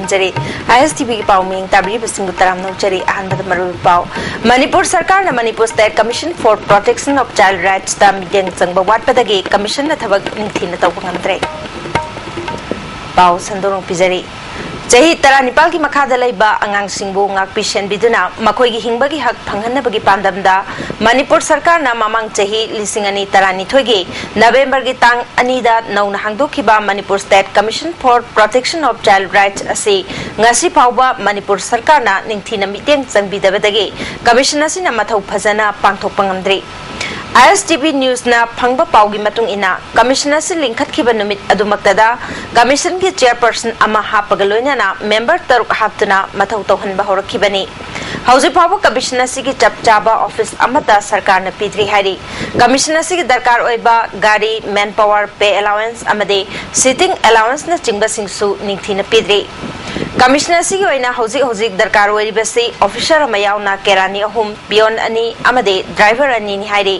खुमजरी ISTV की पाउमिंग ताबरी busing Taram नौचरी अहनबद मरु पाउ मणिपुर सरकार न Manipur state commission for protection of child rights ता मिटेंग संग वाटपदगी कमीशन न थबक निंथिन तौबंगमद्रे पाउ संदोरंग पिजरी Jahi tara nipal ki makada laiba angang singbu ngak pishen biduna makoi gi hingbagi hak phanghanna bagi pandamda Manipur sarkar na mamang jahi lisingani tarani thoigi November gi tang anida nauna hangdokhiba Manipur State Commission for Protection of Child Rights asi ngasi phawba Manipur sarkar na ningthina miteng changbidabadagi commission asina mathau phajana pangthokpa ngamdri ISTV News na phangba paugi matung ina commissioner si lingkhat khiba numit adumaktada commission ki chairperson ama hapagaloina na member taruk haptuna mathau tawhan bahorakhibani hauji phabu commissioner si ki chapchaba office amata sarkar na pidri hari commissioner si ki darkar oiba gari manpower pay allowance amade sitting allowance na chingba singsu ningthina pidri Commissioner si oina hojik darkar oiribasi officer amayauna kerani ahum beyond ani amade driver ani ni hairi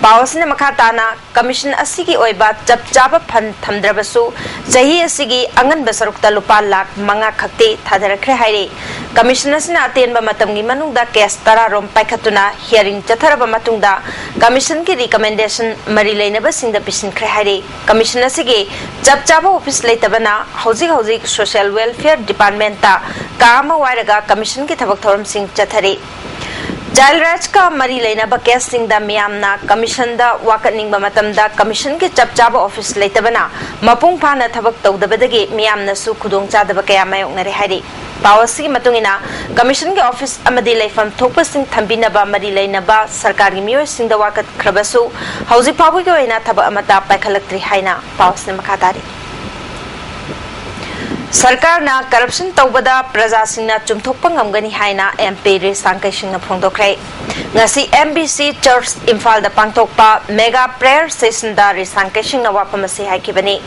pawasna makhatana commission asigi oiba chapchaba phan thamdrabasu jahi asigi angan basarukta lupa lakh manga khakte thadarakre hairi commissioner sina atenba matamgi manungda case tara rom paikhatuna hearing chatharaba matungda commission ki recommendation mari leinaba singda pisin khre hairi commissioner sigi chapchaba office leitabana hojik social welfare department Kama Waraga Commission ki thabak thoram sing chathari Child rights ka mari leina ba case sing da miyamna commission da wakaning ba matam da commission ki chapchaba office leitabana mapung phana thabak tawdabadagi miyamna su khudong chadaba kaya mayok na rehari Pawasi matungina commission ki office amadi leifam thokpa sing thambina ba mari leina ba sarkar gi miyo sing da wakat khrabasu hauji pabu ki oina thaba amata paikhalaktri haina pawasna makhatari Sarkar na corruption tawbada praja singna chumthokpa ngamgani haina MP re sangkai singna phongdokrai ngasi MBC Church Imphal da pangthokpa mega prayer session da re sangkai singna wapamasi haikibani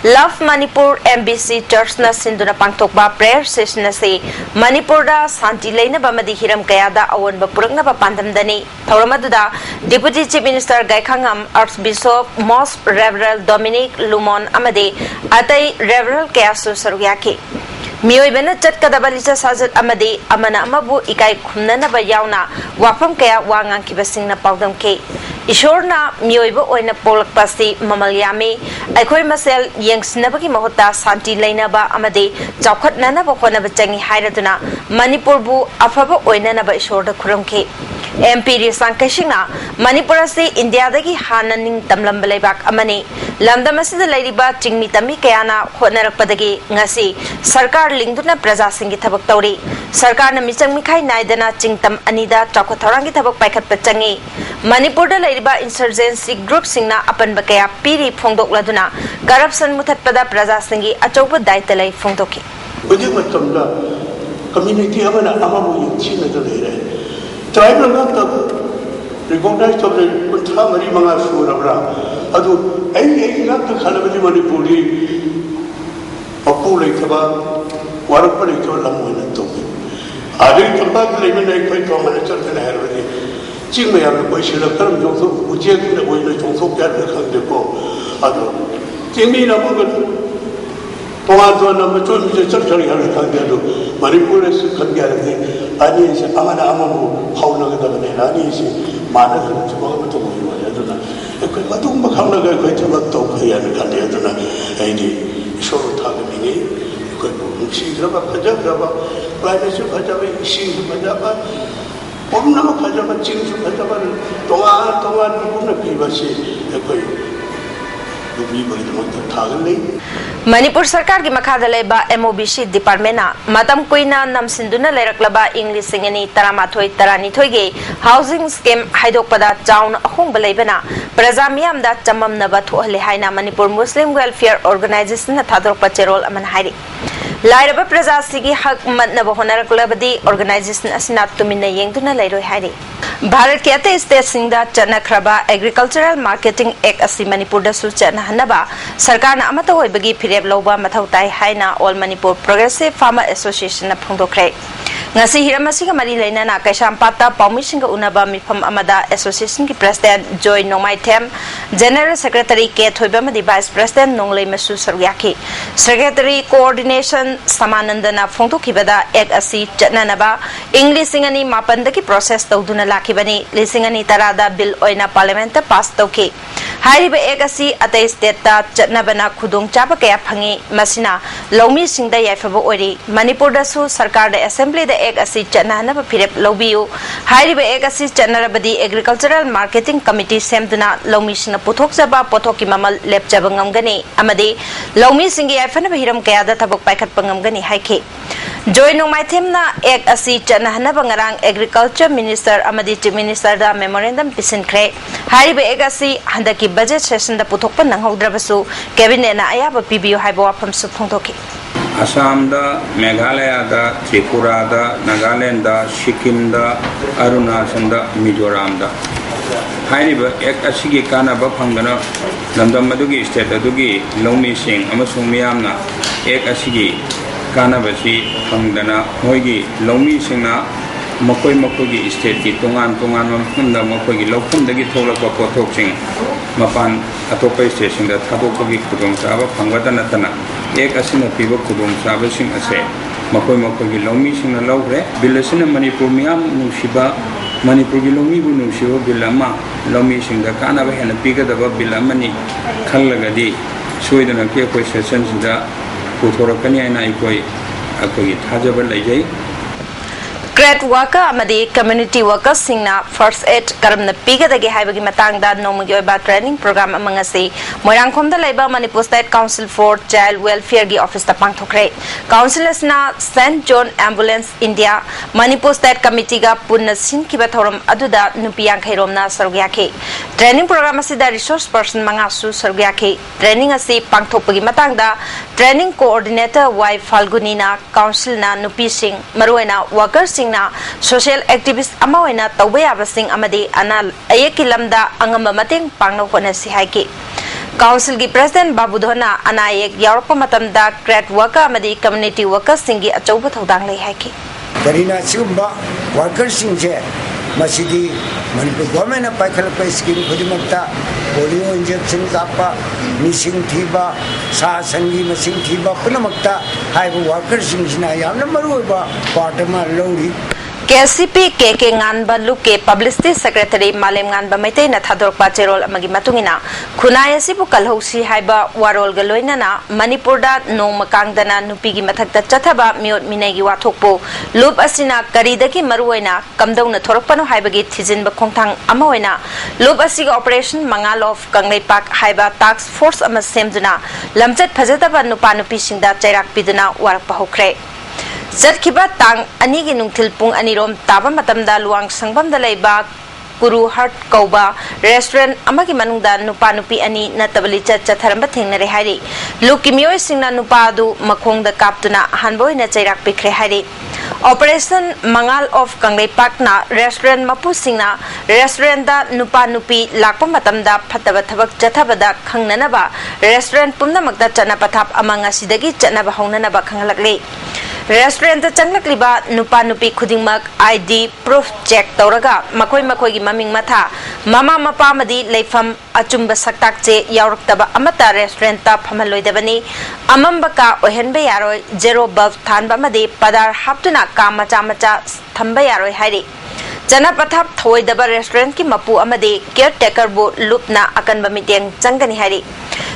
Love Manipur MBC Church na sinduna pangthokpa prayer session ase Manipur da santi leina bamadi hiram kaya da awan ba purangna ba pandamdani thawramaduda Deputy Chief Minister Gaikhangam Archbishop Most Reverend Dominic Lumon amade atai Reverend Kayasu Saruyaki Mioibena chatkadaba licha sajat amade amana amabu ikai khumnana ba yauna wafam kaya wangang kibasingna pawdam ke Ishorna mioiba oina polakpasi mamalyami aikoi masel yengsnabagi mahota santi leinaba amade chawkhatnana ba khona ba changi hairaduna Manipur bu afaba oina na ba ishorda khuramke MP ri sankashingna Manipur se India dagi hananing tamlam balaibak amani lamdamasida lairiba chingmi tami kayana khonarakpadagi ngasi sarkar lingduna praja singi thabak tawri sarkar na michang mikhai naidana chingtam anida chawkhatharangi thabak paikhat pachangi Manipur da lairiba insurgency group singna apan bakaya piri phongdokladuna corruption muthatpada praja singi achauba daitalai phongdoki ojik matamda community amana amabu yinchina da leire tribal ngata recognize to the kuntha mari manga surabra adu ai ngata khalabadi manipuri apulai thaba warapari to lamoina to adi thamba leimena koi to mana chartana herwadi ching mayam ko shila karam jongso ujek na oina jongso kya khangde ko adu chingmi na mo Pongado na maton mi chakchari har khangde do manipur se khangya re ani se amana amamu hauna ga da ne ani se mana se chuma ma to mo ya do na ko ma tum ba khawna ga ko chama to khaya ne khande do na ai ni so tha ga mi ni ko chi gra ba khaja gra ba prime se khaja ba shi khaja ba omna ma khaja ba ching su khaja ba tonga na pi ba se ko Manipur sarkar ki makhada leba MOBC department na matam koina namsinduna leiraklaba English singani taramathoi taranithoi ge housing scheme haidokpada chaun ahong balaibana praja miyam da chamam na ba thohle haina Manipur Muslim Welfare Organization na thadorpa cherol aman hairi lairaba praja sigi hak matna ba honaraklabadi organization asina tumina yengduna leiroi hairi Bharat ke ate state singda chana khraba agricultural marketing act asi Manipur da su chana hanaba sarkar na amata hoibagi phireb loba mathau tai haina All Manipur Progressive Farmer Association na phongdokre ngasi hiramasi ga mari leina na kaisam pata paumisinga unaba mifam amada association ki president Joy Nomai Them General Secretary K. Thoibamadi Vice President Nonglei Masu Saryaki. Secretary Coordination Samanandana Fongtukibada Ek Asi Chatnanaba English Singani Mapandaki process Toduna Lakibani Lisingani Tarada Bill Oina Parliament passed okay. Hariba Egasi Ate State Chatnabana Kudung Chapaka Pangi Masina Lomi Singda Yafabo Ori Manipur Dasu Sarkar the Assembly the Egasi Chatnanaba Pirep Lobiu Hariba Egasi Chatnarabadi Agricultural Marketing Committee Semduna Lomi Sina Putoksaba Potoki Mamal Lepjabangam Amade Lomi Singi Afana Hiram Kayada Tabok Pakat Pangam Haike Joy no my temna egg asi Chanahana Bangarang Agriculture Minister Amadi Chief Minister da Memorandum Pisin Cre Hariba Egasi Handaki budget session the Putopan Nang Drabasu Cabinet na Ayaba PBU Haibo from Supontoki Assam da Meghalaya da Tripura da Nagaland da Sikkim da Arunachal da Mizoram da Hariba egg asigi kana bapangana Landam Madugi state adugi Lomi Singh Amasung Miyamna egg asigi Kanabasi Pangdana Hoigi Lomi Singna Makoi Makogi State ki Tungan Mamkunda Makogi Lokundagi Tolaka Potoxing Mapan Atopa Station that Tabokogi Kudum Saba Pangatanatana Ek Asina Piva Kudum Saba Sing Ase Makoi Makogi Lomi Singna Logre Bilasina Manipur Miam Nushiba Manipur Lomi Nushiba Bilama Lomi Sing the Kanaba and a Piga the Bilamani Kalagadi Sweden and Keko Sessions da Putorakani and Ikoi Tajabal Lajay. Grad worker Amadi community workers singna first aid karamna piga dagi haibagi matangda nomagi oiba training program amangasi Moirangkhom da laiba Manipur State Council for Child Welfare gi office ta pangthokre councillors na St John Ambulance India Manipur State Committee ga punna sinkiba thoram aduda nupiang khairom na sargyake training program asida resource person mangasu sargyake training asi pangthokpagi matangda training coordinator Y Falguni na council na nupi sing maruena workers social activist Amawana Tawea Basing Amadi Anal Ayakilamda Angamba Mating Pangno Honasi Haiki. Council gi President Babudhona Anayek Yarpamatamda Grad Worker Amadi Community Workers Singi Achoba Todang Lay Haiki. Karina Sumba Workers Singe Masidi Manipur Government of Pakalapa Skin Pudimata Polio injection Kappa Missing Tiba Sa Sangi Missing Tiba Punamakta High Workers in Jinayam Maruba Partama Lodi KCP KK Nganba Luke Publicity Secretary Malem Nganba Mete na Thador Pacherol Amagi Matungina Kunaya Sibu Kalhosi Haiba Warol Galoina na Manipurda no Makangdana Nupigi Matakta Chataba Miot Minegi Watokpo Loop Asina Karidaki Maruena Kamdona Torpano Haibagi Tizin Bakongtang Amawena Loop Asiga Operation Mangal of Kanglei Park Haiba Task Force Amasemduna Lamjet Pazataba Nupanupi Singda Chairak Piduna Warpahokre Zatkiba Tang Anigi Nungtil Pung Anirom Taba Matamda Luang Sangbam Dalaiba Guru Heart Kauba Restaurant Amagi Manungda Nupanupi Ani Natabalicha Chatharamba Tingnare Hari Lukimio Singna Nupadu Makong the Kaptuna Hanboy Nachairak Pikre Hari Operation Mangal of Kanglei Park na Restaurant Mapu Singna Restaurant da Nupanupi Lakpa Matamda Pataba Tabak Chatabada Kangnanaba Restaurant Pumna Magda Chanapatap Amanga Sidagi Chanaba Honanaba Kangalakle Restaurant Changlakliba Nupanupi Kudingmak ID Proof Check Toraga Makoi Makoigi Maming Mata Mama Mapamadi Leifam Achumba Saktakche Yaurktaba Amata Restaurant Tap Hamaloidabani Amambaka Ohenbe Yaroi Zero Bulb Tanba Madi Padar Haptuna Kamacha Macha Thamba Yaroi Hari Janapatap Thoidaba Restaurant Ki Mapu Amadi Caretaker Bo Lupna Akan Bamitiang Changani Hari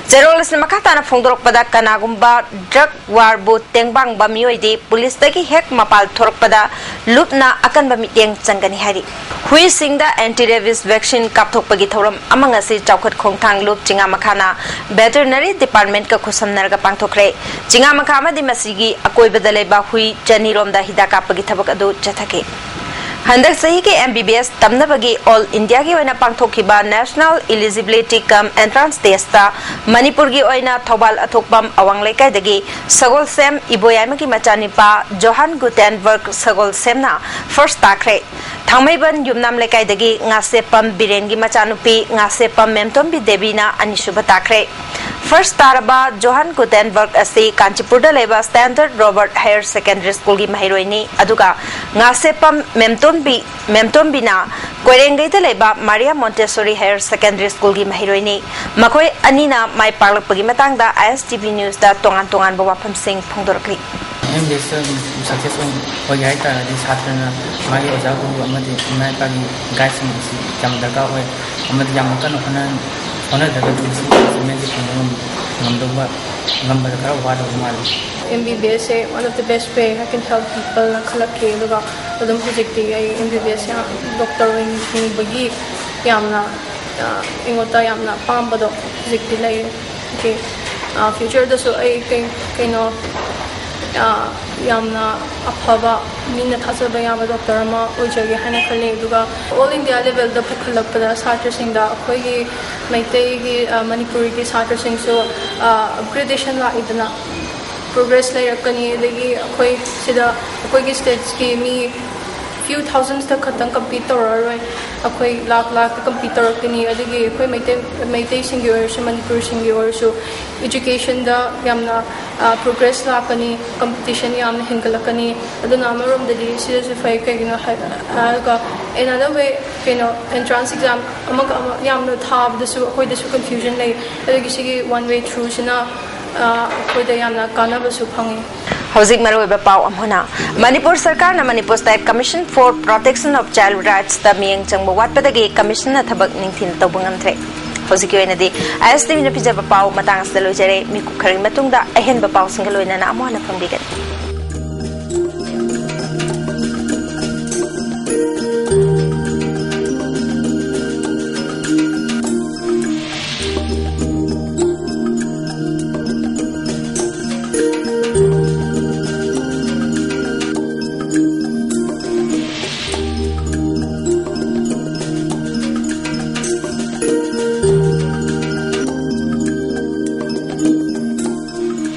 Zerolas na makatana Fongdorok pada kanagumba drug war bo tengbang bamioidi police taki hek mapal thorok pada lupna akan bamitiang changani hari hui singda anti-rabies vaccine kapthok pagi thoram amanga si chawkhat khongthang lup chinga makhana veterinary department ka khusam narga pangthokre chinga makhama di masigi akoi badale ba hui chani romda hidaka pagi thabak adu chathake Handak sahi ke MBBS tamnabagi All India ki oina pangthokiba National Eligibility Cum Entrance Test ta Manipur gi oina Thobal athokpam awang lekai dagi COHSEM iboyama ki machanipa Johan Gutenberg COHSEM na first takre Thangmaiban yumnam lekai dagi ngasepam Biren gi machanupi ngasepam Memtombi Debina anishuba takre First Taraba Johan Gutenberg asi Kanchipurda leba Standard Robert Higher Secondary School gi mahiroini aduga ngasepam Memtombina Koirengay leba Maria Montessori Higher Secondary School gi mahiroini makoi anina mai parlakpagi matangda ISTV News da tongan bawapam sing phongdorakli MBS successful hoyai ta di satrana magi oja guru amadi nai pagi gaising si jam daga hoy amadi jam kan ona daga tu si meji phongam ngamdwa ngamba daga wada mal MBBS is one of the best way I can help people khalake luga adum project ai MBBS ya doctor in bagi yamna ingota yamna pambado project lai ke future da so ai kaino yamna aphaba minna thasaba yama doctor ma ojage hana khale duga all India level da phakhalakpada satra singda khoi gi maitai gi manipuri gi satra sing so upgradation la idana progress leirakani legi khoi sida khoi gi states ki mi few thousands ta khatang computer roi khoi lakh computer kini adigi khoi maitai singi or so manipur singi or so education da yamna progress la kani competition yamna hingalakani aduna amarom da di seriously kai gina ga another way entrance exam amaka yamna thab da su khoi da su confusion lai adigi sigi one way through sina khoi da yamna kana ba su phangi Housing Maruba Pau Amhuna Manipur Sarkar na Manipur State Commission for Protection of Child Rights the Mieng Changbuwat Padagi Commission na Tabak Ningtin Tawbangan Tre. Housing Yoinadi ISTV na Pijaba Pau Matang Salo Jere Miku Karing Matungda Ahen Bapau Singaloina na Amwana Pambigan.